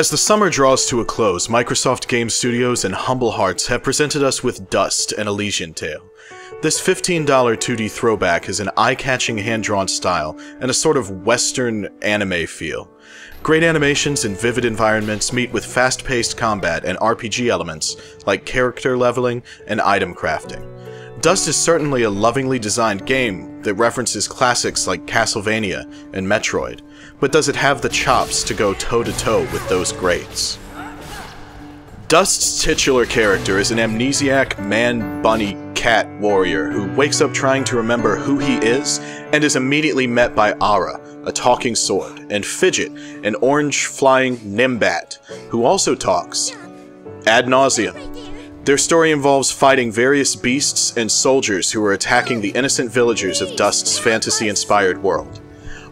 As the summer draws to a close, Microsoft Game Studios and Humble Hearts have presented us with Dust and Elysian Tale. This $15 2D throwback is an eye-catching hand-drawn style and a sort of Western anime feel. Great animations and vivid environments meet with fast-paced combat and RPG elements like character leveling and item crafting. Dust is certainly a lovingly designed game that references classics like Castlevania and Metroid, but does it have the chops to go toe-to-toe with those greats? Dust's titular character is an amnesiac man-bunny-cat warrior who wakes up trying to remember who he is and is immediately met by Ara, a talking sword, and Fidget, an orange-flying Nimbat, who also talks ad nauseum. Their story involves fighting various beasts and soldiers who are attacking the innocent villagers of Dust's fantasy-inspired world.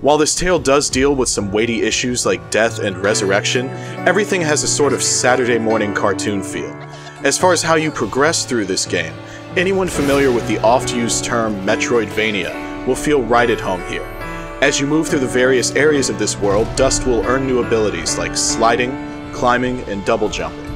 While this tale does deal with some weighty issues like death and resurrection, everything has a sort of Saturday morning cartoon feel. As far as how you progress through this game, anyone familiar with the oft-used term Metroidvania will feel right at home here. As you move through the various areas of this world, Dust will earn new abilities like sliding, climbing, and double jumping.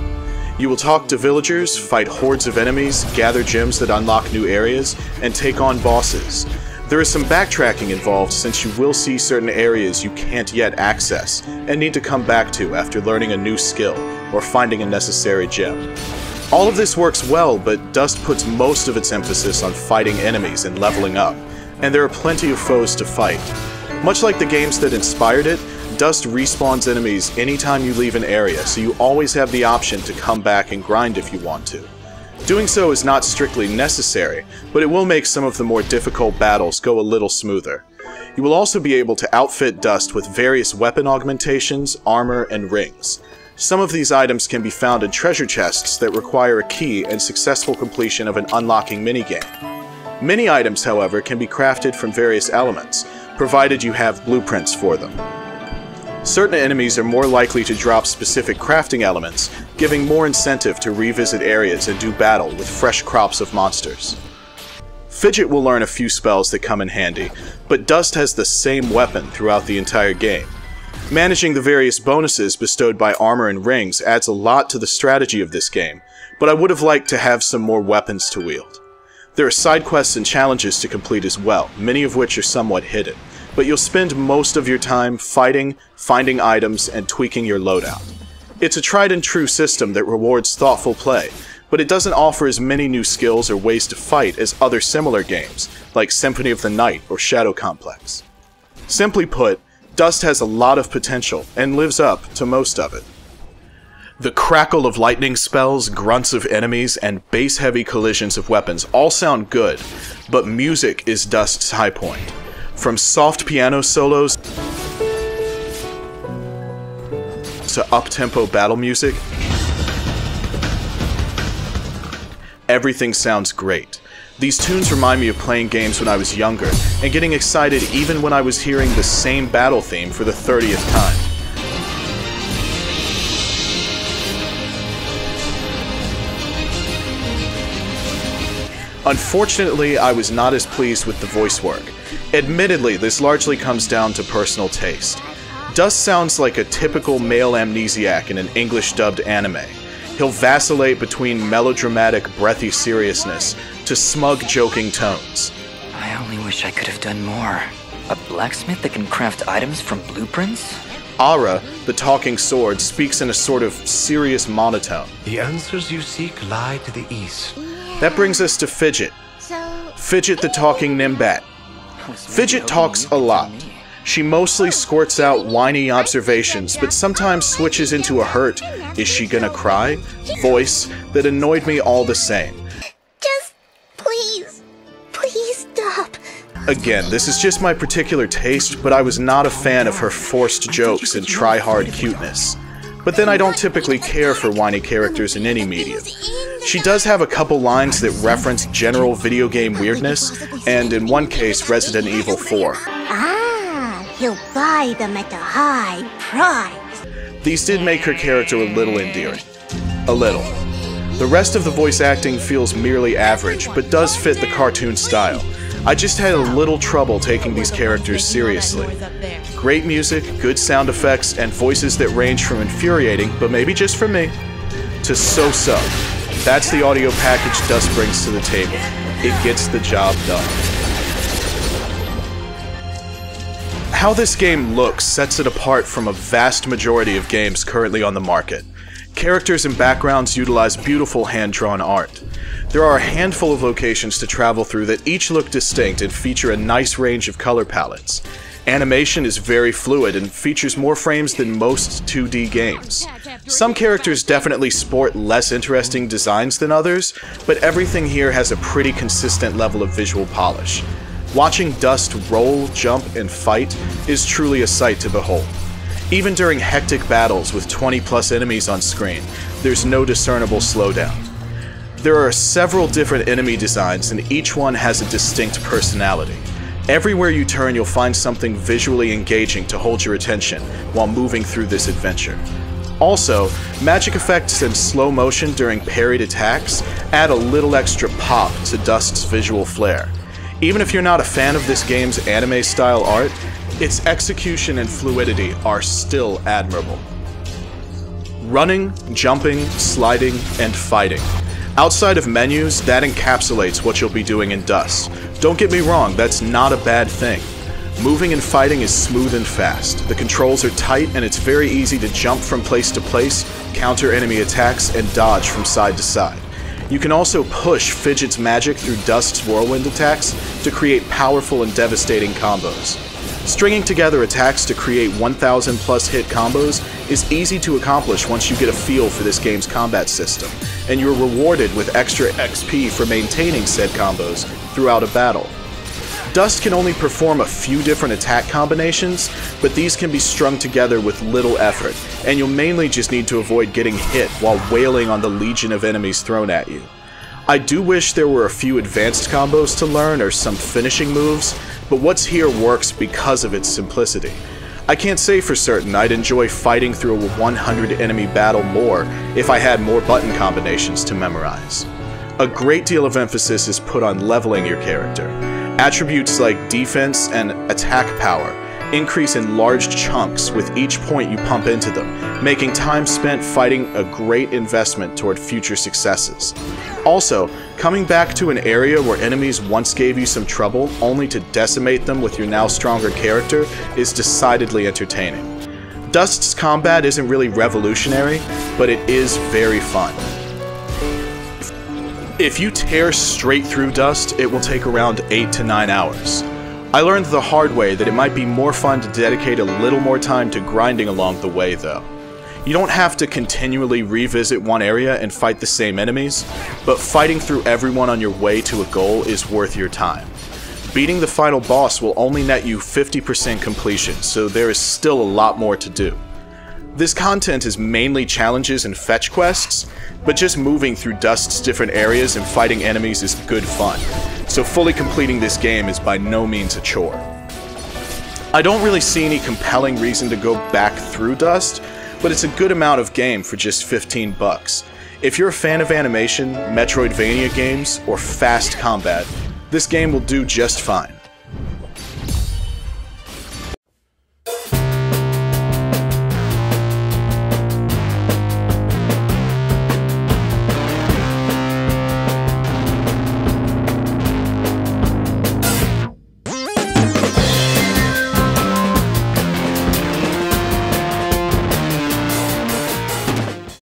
You will talk to villagers, fight hordes of enemies, gather gems that unlock new areas, and take on bosses. There is some backtracking involved since you will see certain areas you can't yet access and need to come back to after learning a new skill or finding a necessary gem. All of this works well, but Dust puts most of its emphasis on fighting enemies and leveling up, and there are plenty of foes to fight. Much like the games that inspired it, Dust respawns enemies anytime you leave an area, so you always have the option to come back and grind if you want to. Doing so is not strictly necessary, but it will make some of the more difficult battles go a little smoother. You will also be able to outfit Dust with various weapon augmentations, armor, and rings. Some of these items can be found in treasure chests that require a key and successful completion of an unlocking minigame. Many items, however, can be crafted from various elements, provided you have blueprints for them. Certain enemies are more likely to drop specific crafting elements, giving more incentive to revisit areas and do battle with fresh crops of monsters. Fidget will learn a few spells that come in handy, but Dust has the same weapon throughout the entire game. Managing the various bonuses bestowed by armor and rings adds a lot to the strategy of this game, but I would have liked to have some more weapons to wield. There are side quests and challenges to complete as well, many of which are somewhat hidden, but you'll spend most of your time fighting, finding items, and tweaking your loadout. It's a tried-and-true system that rewards thoughtful play, but it doesn't offer as many new skills or ways to fight as other similar games, like Symphony of the Night or Shadow Complex. Simply put, Dust has a lot of potential, and lives up to most of it. The crackle of lightning spells, grunts of enemies, and bass-heavy collisions of weapons all sound good, but music is Dust's high point. From soft piano solos to up-tempo battle music, everything sounds great. These tunes remind me of playing games when I was younger, and getting excited even when I was hearing the same battle theme for the 30th time. Unfortunately, I was not as pleased with the voice work. Admittedly, this largely comes down to personal taste. Dust sounds like a typical male amnesiac in an English-dubbed anime. He'll vacillate between melodramatic, breathy seriousness to smug, joking tones. I only wish I could have done more. A blacksmith that can craft items from blueprints? Ara, the talking sword, speaks in a sort of serious monotone. The answers you seek lie to the east. That brings us to Fidget. Fidget the talking Nimbat. Fidget talks a lot. She mostly squirts out whiny observations, but sometimes switches into a hurt, is she gonna cry? Voice that annoyed me all the same. Just please stop. Again, this is just my particular taste, but I was not a fan of her forced jokes and try-hard cuteness. But then I don't typically care for whiny characters in any medium. She does have a couple lines that reference general video game weirdness, and in one case, Resident Evil 4. He'll buy them at a high price. These did make her character a little endearing. A little. The rest of the voice acting feels merely average, but does fit the cartoon style. I just had a little trouble taking these characters seriously. Great music, good sound effects, and voices that range from infuriating, but maybe just for me, to so-so. That's the audio package Dust brings to the table. It gets the job done. How this game looks sets it apart from a vast majority of games currently on the market. Characters and backgrounds utilize beautiful hand-drawn art. There are a handful of locations to travel through that each look distinct and feature a nice range of color palettes. Animation is very fluid and features more frames than most 2D games. Some characters definitely sport less interesting designs than others, but everything here has a pretty consistent level of visual polish. Watching Dust roll, jump, and fight is truly a sight to behold. Even during hectic battles with 20+ enemies on screen, there's no discernible slowdown. There are several different enemy designs and each one has a distinct personality. Everywhere you turn, you'll find something visually engaging to hold your attention while moving through this adventure. Also, magic effects and slow motion during parried attacks add a little extra pop to Dust's visual flair. Even if you're not a fan of this game's anime-style art, its execution and fluidity are still admirable. Running, jumping, sliding, and fighting. Outside of menus, that encapsulates what you'll be doing in Dust. Don't get me wrong, that's not a bad thing. Moving and fighting is smooth and fast. The controls are tight and it's very easy to jump from place to place, counter enemy attacks, and dodge from side to side. You can also push Fidget's magic through Dust's whirlwind attacks to create powerful and devastating combos. Stringing together attacks to create 1000+ hit combos is easy to accomplish once you get a feel for this game's combat system, and you're rewarded with extra XP for maintaining said combos throughout a battle. Dust can only perform a few different attack combinations, but these can be strung together with little effort, and you'll mainly just need to avoid getting hit while wailing on the legion of enemies thrown at you. I do wish there were a few advanced combos to learn or some finishing moves, but what's here works because of its simplicity. I can't say for certain I'd enjoy fighting through a 100 enemy battle more if I had more button combinations to memorize. A great deal of emphasis is put on leveling your character. Attributes like defense and attack power increase in large chunks with each point you pump into them, making time spent fighting a great investment toward future successes. Also, coming back to an area where enemies once gave you some trouble only to decimate them with your now stronger character is decidedly entertaining. Dust's combat isn't really revolutionary, but it is very fun. If you tear straight through Dust, it will take around 8 to 9 hours. I learned the hard way that it might be more fun to dedicate a little more time to grinding along the way though. You don't have to continually revisit one area and fight the same enemies, but fighting through everyone on your way to a goal is worth your time. Beating the final boss will only net you 50% completion, so there is still a lot more to do. This content is mainly challenges and fetch quests, but just moving through Dust's different areas and fighting enemies is good fun, so fully completing this game is by no means a chore. I don't really see any compelling reason to go back through Dust, but it's a good amount of game for just $15. If you're a fan of animation, Metroidvania games, or fast combat, this game will do just fine.